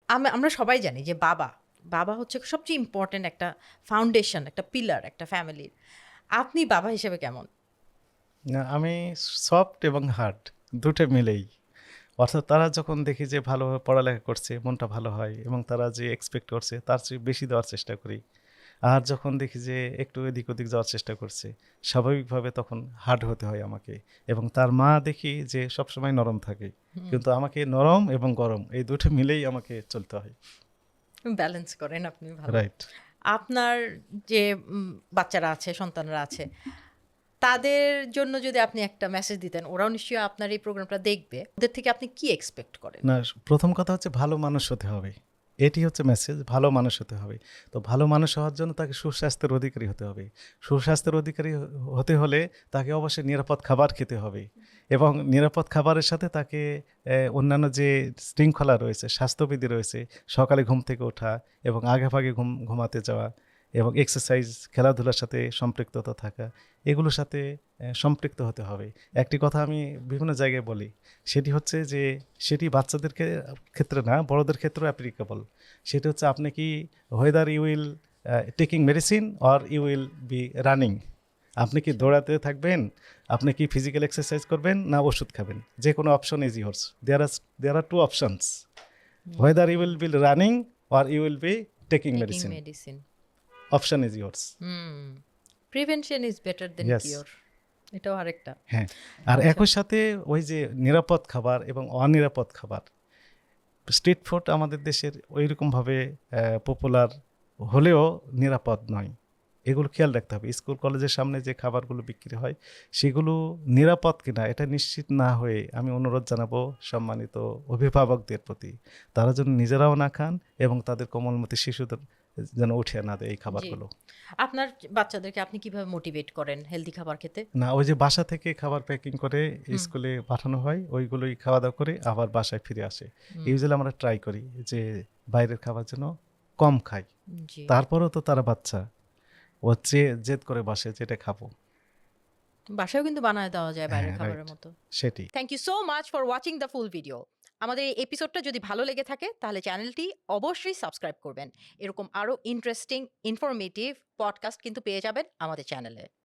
আমরা সবাই জানি যে বাবা বাবা হচ্ছে সবচেয়ে ইম্পর্টেন্ট একটা ফাউন্ডেশন, একটা পিলার একটা ফ্যামিলির। আপনি বাবা হিসেবে কেমন? না, আমি সফট এবং হার্ড দুটো মিলেই। অর্থাৎ তারা যখন দেখি যে ভালোভাবে পড়ালেখা করছে, মনটা ভালো হয় এবং তারা যে এক্সপেক্ট করছে তার চেয়ে বেশি দেওয়ার চেষ্টা করি। আর যখন দেখি যে একটু এদিক ওদিক যাওয়ার চেষ্টা করছে, স্বাভাবিকভাবে তখন হার্ড হতে হয় আমাকে। এবং তার মা দেখি যে সবসময় নরম থাকে, হুম, কিন্তু আমাকে নরম এবং গরম এই দুটো মিলেই আমাকে চলতে হয়। ব্যালেন্স করেন আপনি ভালো। রাইট। আপনার যে বাচ্চারা আছে, সন্তানরা আছে, তাদের জন্য যদি আপনি একটা মেসেজ দিতেন, ওরাও নিশ্চয়ই আপনার এই প্রোগ্রামটা দেখবে, ওদের থেকে আপনি কি এক্সপেক্ট করেন? না, প্রথম কথা হচ্ছে ভালো মানুষ হতে হবে। এটি হচ্ছে মেসেজ, ভালো মানুষ হতে হবে। তো ভালো মানুষ হওয়ার জন্য তাকে সুস্বাস্থ্যের অধিকারী হতে হবে। সুস্বাস্থ্যের অধিকারী হতে হলে তাকে অবশ্যই নিরাপদ খাবার খেতে হবে এবং নিরাপদ খাবারের সাথে তাকে অন্যান্য যে শৃঙ্খলা রয়েছে, স্বাস্থ্যবিধি রয়েছে, সকালে ঘুম থেকে ওঠা এবং আগেভাগে ঘুমাতে যাওয়া এবং এক্সারসাইজ, খেলাধুলার সাথে সম্পৃক্ততা থাকা, এগুলোর সাথে সম্পৃক্ত হতে হবে। একটি কথা আমি বিভিন্ন জায়গায় বলি, সেটি হচ্ছে যে সেটি বাচ্চাদেরকে ক্ষেত্রে না, বড়দের ক্ষেত্রেও অ্যাপ্লিকেবল। সেটি হচ্ছে আপনি কি whether you will taking medicine or you will be running. আপনি কি দৌড়াতে থাকবেন, আপনি কি ফিজিক্যাল এক্সারসাইজ করবেন, না ওষুধ খাবেন। যে কোনো option is yours. There are two options, whether you will be running or you will be taking taking medicine. Medicine. Option is yours. Hmm, prevention is better than yes. Cure, এটাও আরেকটা। হ্যাঁ, আর আচ্ছা। একই সাথে ওই যে নিরাপদ খাবার এবং অনিরাপদ খাবার, স্ট্রিট ফুড আমাদের দেশের ওইরকমভাবে পপুলার হলেও নিরাপদ নয়। এগুলো খেয়াল রাখতে হবে। স্কুল কলেজের সামনে যে খাবারগুলো বিক্রি হয় সেগুলো নিরাপদ কিনা এটা নিশ্চিত না হয়ে আমি অনুরোধ জানাবো সম্মানিত অভিভাবকদের প্রতি, তারা যেন নিজেরাও না খান এবং তাদের কোমলমতি শিশুদের যেন উঠে না দেয় এই জি। খাবারগুলো। আপনার বাচ্চাদেরকে আপনি কিভাবে মোটিভেট করেন হেলদি খাবার খেতে? না, ওই যে বাসা থেকে খাবার প্যাকিং করে হুম, স্কুলে পাঠানো হয়, ওইগুলোই খাওয়া দাওয়া করে আবার বাসায় ফিরে আসে। হুম, ইউজুয়ালি আমরা ট্রাই করি যে বাইরের খাবার যেন কম খাই। জি। তারপরেও তো তারা বাচ্চা, ও জেদ করে বসে যে এটা খাবো। বাসায়ও কিন্তু বানায় দেওয়া যায় বাইরের হ্যাঁ, খাবারের রাইট। মতো। সেটি। Thank you so much for watching the full video. আমাদের এই এপিসোডটা যদি ভালো লেগে থাকে তাহলে চ্যানেলটি অবশ্যই সাবস্ক্রাইব করবেন। এরকম আরো ইন্টারেস্টিং ইনফরমেটিভ পডকাস্ট কিন্তু পেয়ে যাবেন আমাদের চ্যানেলে।